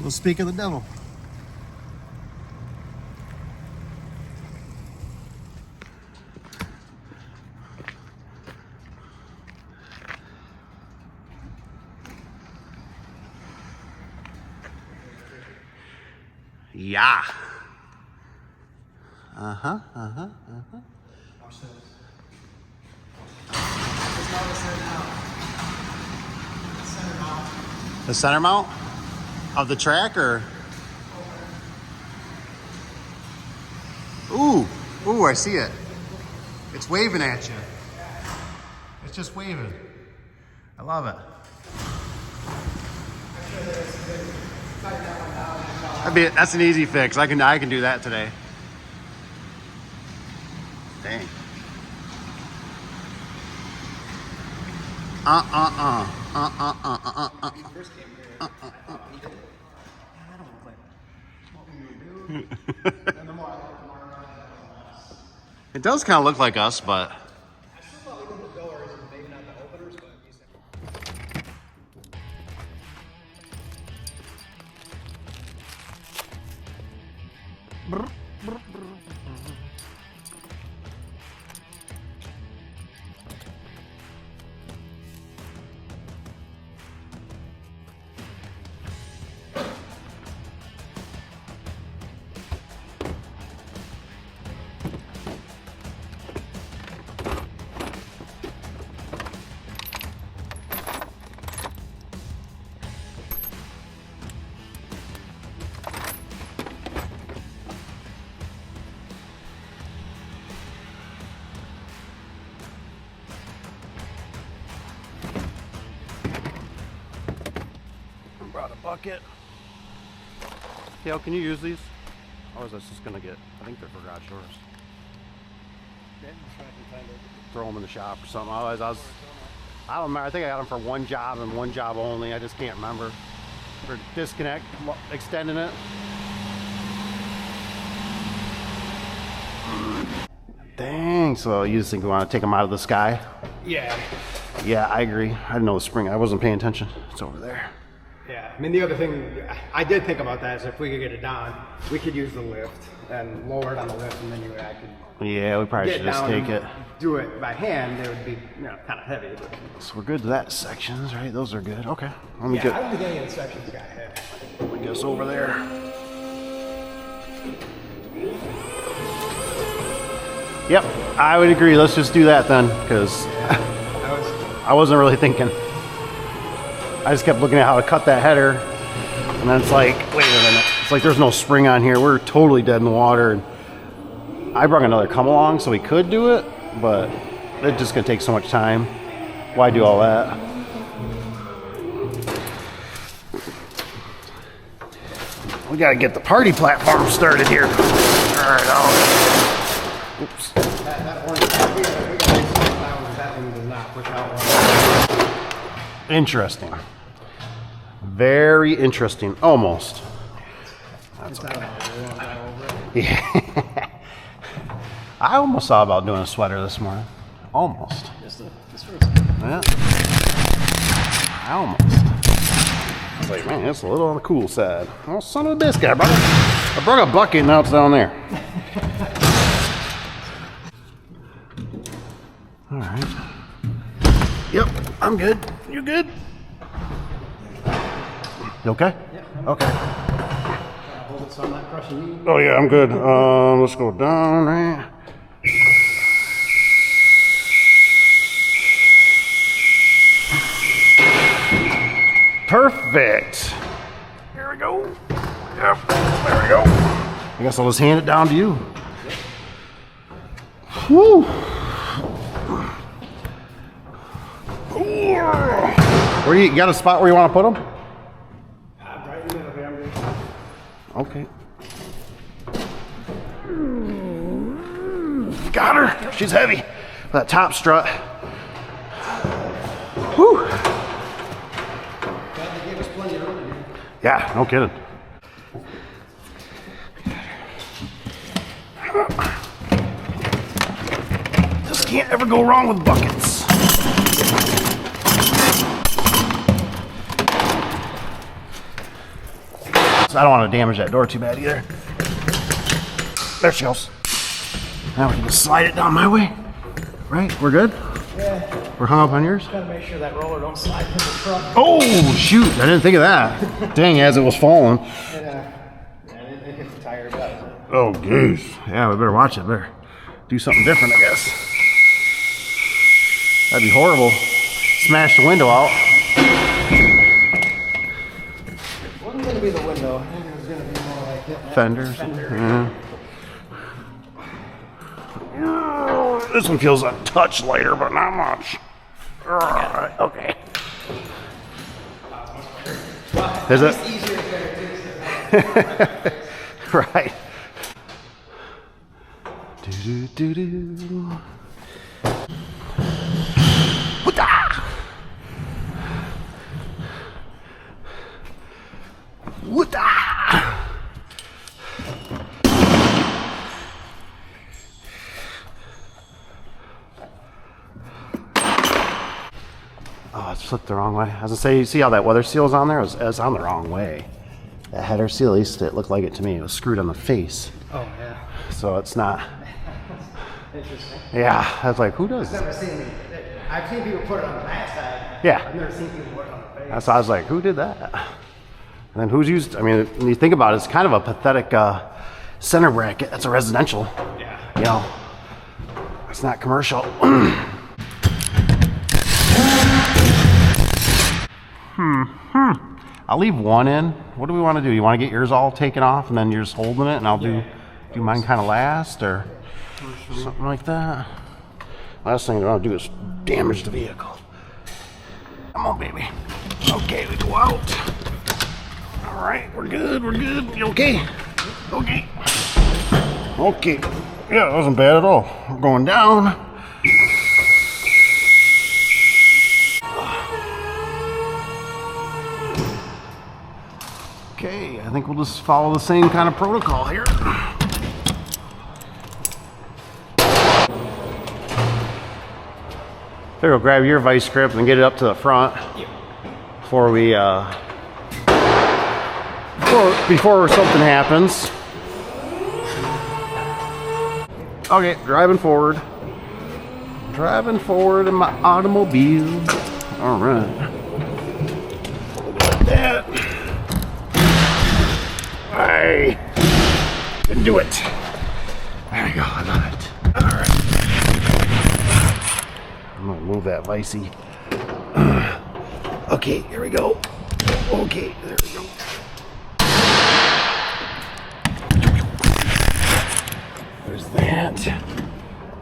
We'll speak of the devil. Yeah. Watch this. Just notice it now. Center mount. The center mount of the track, or? Ooh, I see it. It's waving at you. It's just waving. I love it. That's an easy fix. I can do that today. Dang. It does kind of look like us, but. I still thought we did the doors and maybe not the openers, but you said. Brought a bucket. Dale, can you use these? Or is this just gonna get? I think they're for garage doors. Throw them in the shop or something. Otherwise, I don't remember. I think I got them for one job and one job only. I just can't remember. For disconnect, extending it. Dang. So you just think we want to take them out of the sky? Yeah. Yeah, I agree. I didn't know the spring. I wasn't paying attention. It's over there. Yeah, I mean, the other thing I did think about that is if we could get it down, we could use the lift and lower it on the lift, and then you and I could. Yeah, we probably should just take it. Do it by hand. It would be, kind of heavy. But. So we're good to that sections, right? Those are good. Okay. Let me I don't think any of the sections got heavy. I guess over there. Yep, I would agree. Let's just do that then, because I wasn't really thinking. I just kept looking at how to cut that header, and then it's like, wait a minute. It's like there's no spring on here. We're totally dead in the water. And I brought another come along so we could do it, but it's just gonna take so much time. Why do all that? We gotta get the party platform started here. All right, oops. That one, we got that one does not push out one. Interesting. Very interesting. Almost. That's okay. Yeah. I almost thought about doing a sweater this morning. Almost. Yeah. I almost. I was like, man, that's a little on the cool side. Oh, son of a biscuit. I brought a bucket and now it's down there. All right. Yep, I'm good. You good? You okay? Yeah. Okay. Hold it so I'm not crushing you. Oh yeah, I'm good. Let's go down there. Perfect. Here we go. Yep, there we go. I guess I'll just hand it down to you. Woo. Where you got a spot where you want to put them? Right in the middle here. I'm good. Okay. Got her. She's heavy. That top strut. Whew. Yeah, no kidding. Just can't ever go wrong with buckets. I don't want to damage that door too bad either. There she goes. Now we can just slide it down my way. Right? We're good? Yeah. We're hung up on yours? Gotta make sure that roller don't slide into the truck. Oh, shoot. I didn't think of that. Dang, as it was falling. It hit the tire. Oh, goose. Yeah, we better watch it. Better do something different, I guess. That'd be horrible. Smash the window out. It wasn't going to be the window. I think it was going to be more like hitting Fenders. fender. Yeah. This one feels a touch lighter, but not much. Alright, okay. Is it? It's easier to Right. Do do do do. Woo-da! Woo-da! Oh, it's flipped the wrong way. I was gonna say, you see how that weather seal is on there? It's on the wrong way. That header seal, at least it looked like it to me. It was screwed on the face. Oh, yeah. So it's not. Interesting. Yeah, I was like, who does I've this? never seen it. I've seen people put it on the backside. Yeah. I've never seen people put it on the face. That's why I was like, who did that? And then who's used, I mean, when you think about it, it's kind of a pathetic center bracket. That's a residential. Yeah. You know, it's not commercial. I'll leave one in. What do we want to do? You want to get yours all taken off and then you're just holding it and I'll do mine kind of last or something like that? Last thing I want to do is damage the vehicle. Come on, baby. Okay, we go out. All right, we're good, we're good. You okay? Okay. Okay. Yeah, that wasn't bad at all. We're going down. Okay, I think we'll just follow the same kind of protocol here. There, go grab your vice grip and get it up to the front before we before something happens. Okay, driving forward in my automobile. All right, like that. I can do it. There we go. I love it. All right. I'm gonna move that vicey. Okay, here we go. Okay, there we go. There's that.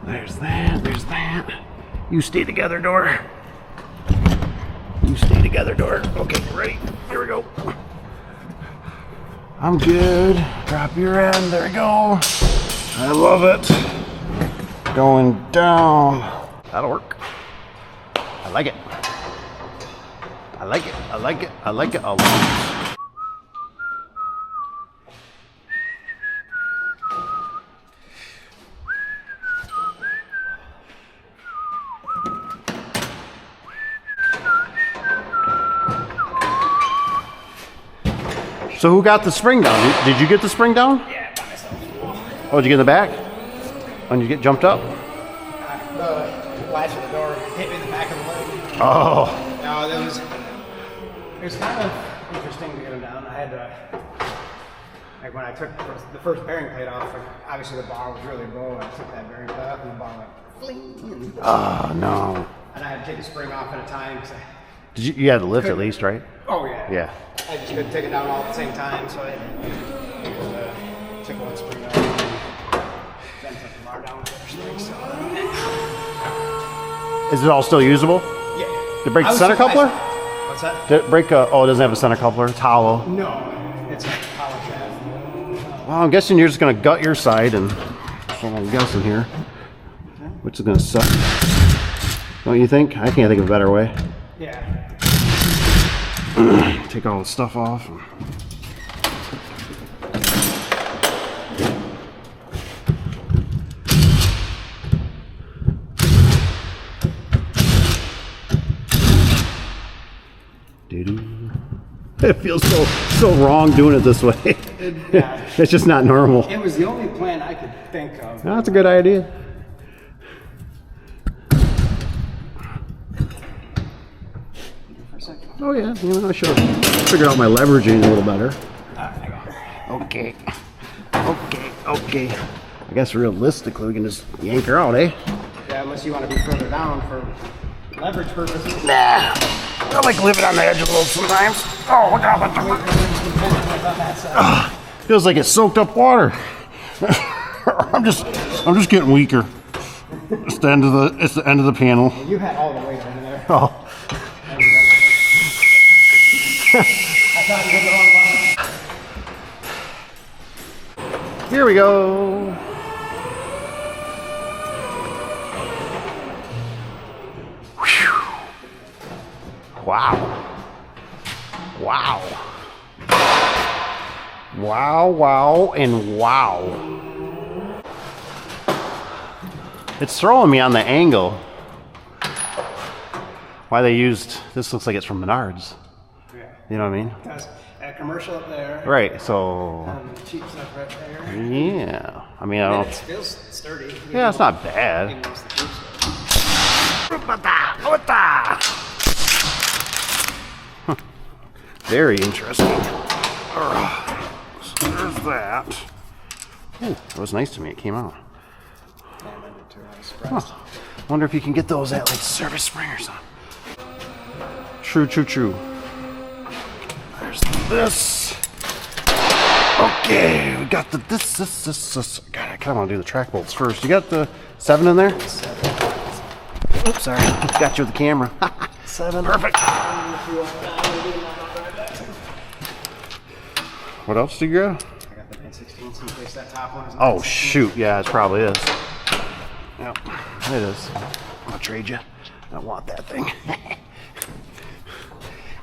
There's that. There's that. You stay together, door. You stay together, door. Okay, ready? Here we go. I'm good. Drop your end. There we go. I love it. Going down. That'll work. I like it. I like it. I like it. I like it a lot. So who got the spring down? Did you get the spring down? Yeah, by myself. Oh, did you get in the back? When you get jumped up? The latch of the door hit me in the back of the leg. Oh. No, it was kind of interesting to get him down. I had to, like when I took the first bearing plate off, like, obviously the bar was really low. I took that bearing plate off and the bar went fling. Oh, no. And I had to take the spring off at a time. Did you had to lift at least, right? Oh, yeah. Yeah. I just couldn't take it down all at the same time, so I took one spring off and then took the bar down with the other spring. So. Is it all still usable? Yeah. Did it break the center coupler? What's that? Did it break oh, it doesn't have a center coupler. It's hollow. No, it's a power shaft. Well, I'm guessing you're just going to gut your side, and that's what I'm guessing here. Which is going to suck. Don't you think? I can't think of a better way. Yeah. Take all the stuff off. Doo-doo. It feels so wrong doing it this way. Yeah. It's just not normal. It was the only plan I could think of. No, that's a good idea. Oh yeah, you know, I should have figured out my leveraging a little better. Okay. I guess realistically we can just yank her out, eh? Yeah, unless you want to be further down for leverage purposes. Nah. I like living on the edge a little sometimes. Oh, look out. Feels like it soaked up water. I'm just getting weaker. It's the end of the panel. You had all the weight over there. Oh. I thought you hit the wrong button. Here we go. Whew. Wow. Wow, and wow. It's throwing me on the angle. Why they used, this looks like it's from Menards. Yeah. You know what I mean? Because a commercial up there. Right, so. Cheap stuff right there. Yeah. I mean, I don't. It feels sturdy. Yeah, it's not bad. Even though it's the cheap stuff. Very interesting. So there's that. Ooh, that was nice to me. It came out. Huh. Wonder if you can get those at like Service Spring or something. True. There's this. Okay, we got this. God, I kind of want to do the track bolts first. You got the 7 in there? 7. Oops, sorry. Got you with the camera. 7. Perfect. What else do you got? I got the 9/16 in case that top one is. Oh shoot! Yeah, it probably is. Yep, it is. I'll trade you. I don't want that thing.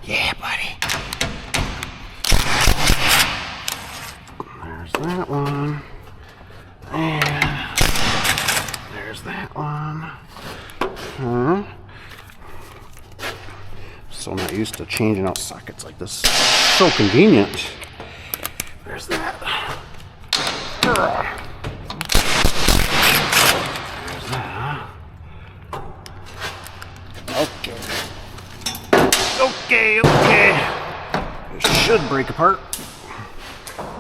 Yeah, buddy. There's that one. And there's that one. So not used to changing out sockets like this. So convenient. There's that. There's that. Okay. It should break apart.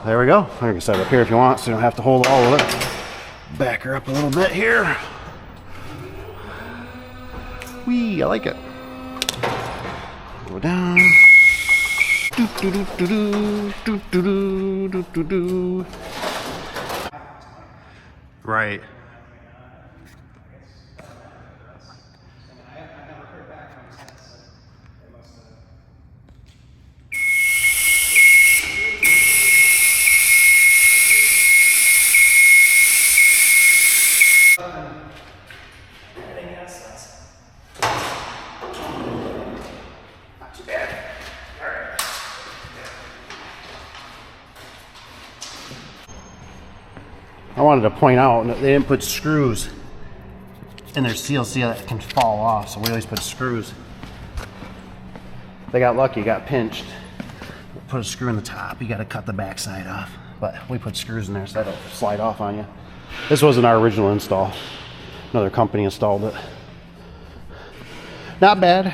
There we go. I can set it up here if you want, so you don't have to hold all of it. Back her up a little bit here. Whee, I like it. Go down. Right. I wanted to point out that they didn't put screws in their CLC that can fall off, so we always put screws. They got lucky, got pinched. Put a screw in the top, you got to cut the back side off. But we put screws in there so that'll slide off on you. This wasn't our original install. Another company installed it. Not bad.